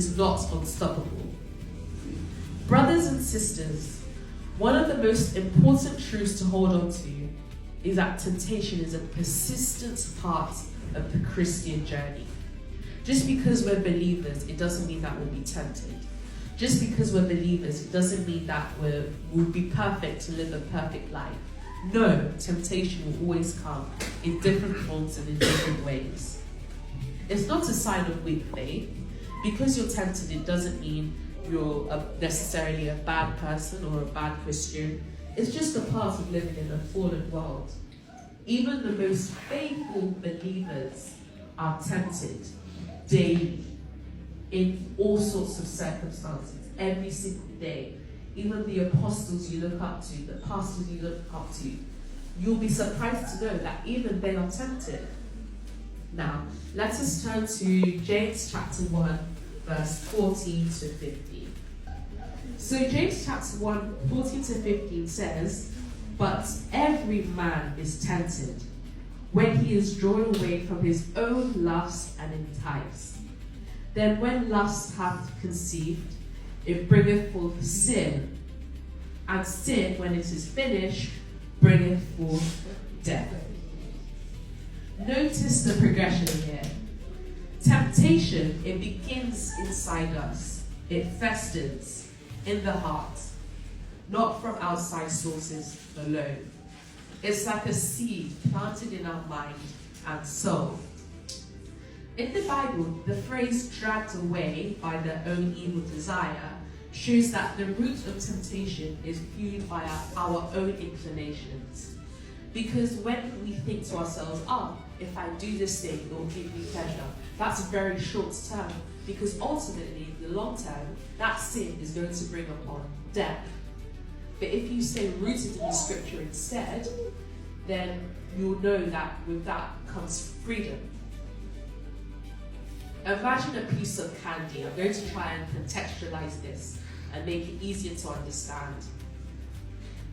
is not unstoppable. Brothers and sisters, one of the most important truths to hold on to is that temptation is a persistent part of the Christian journey. Just because we're believers, it doesn't mean that we'll be tempted. Just because we're believers, it doesn't mean that we'll be perfect to live a perfect life. No, temptation will always come in different forms and in different ways. It's not a sign of weak faith. Because you're tempted, it doesn't mean you're necessarily a bad person or a bad Christian. It's just a part of living in a fallen world. Even the most faithful believers are tempted daily in all sorts of circumstances, every single day. Even the apostles you look up to, the pastors you look up to, you'll be surprised to know that even they are tempted. Now, let us turn to James chapter 1, verse 14 to 15. So James chapter 1, 14 to 15 says, "But every man is tempted when he is drawn away from his own lust and enticed. Then when lust hath conceived, it bringeth forth sin. And sin, when it is finished, bringeth forth death." Notice the progression here. Temptation, it begins inside us. It festers in the heart, not from outside sources alone. It's like a seed planted in our mind and soul. In the Bible, the phrase "dragged away by their own evil desire" shows that the root of temptation is fueled by our own inclinations. Because when we think to ourselves, if I do this thing, it will give me pleasure, that's very short term. Because ultimately, in the long term, that sin is going to bring upon death. But if you stay rooted in the scripture instead, then you'll know that with that comes freedom. Imagine a piece of candy. I'm going to try and contextualize this and make it easier to understand.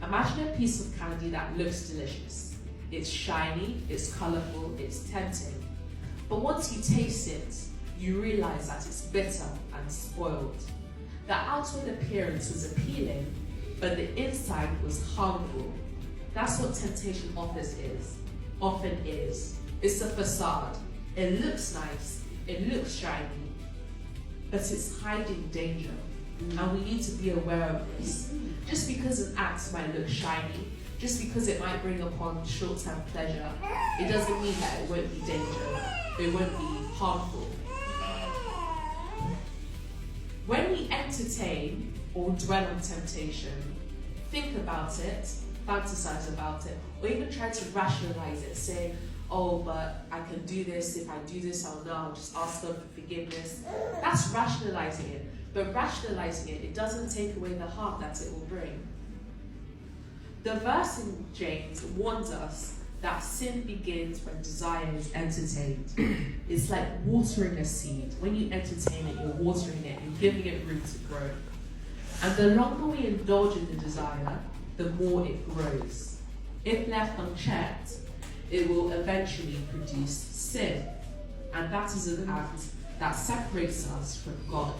Imagine a piece of candy that looks delicious. It's shiny, it's colourful, it's tempting. But once you taste it, you realise that it's bitter and spoiled. The outward appearance was appealing, but the inside was harmful. That's what temptation often is. It's a facade. It looks nice, it looks shiny, but it's hiding danger. And we need to be aware of this. Just because an act might look shiny, just because it might bring upon short-term pleasure, it doesn't mean that it won't be dangerous, it won't be harmful. When we entertain or dwell on temptation, think about it, fantasize about it, or even try to rationalize it, say, but I can do this, if I do this, I'll just ask God for forgiveness. That's rationalizing it. But rationalizing it, it doesn't take away the harm that it will bring. The verse in James warns us that sin begins when desire is entertained. It's like watering a seed. When you entertain it, you're watering it, you're giving it room to grow. And the longer we indulge in the desire, the more it grows. If left unchecked, it will eventually produce sin. And that is an act that separates us from God.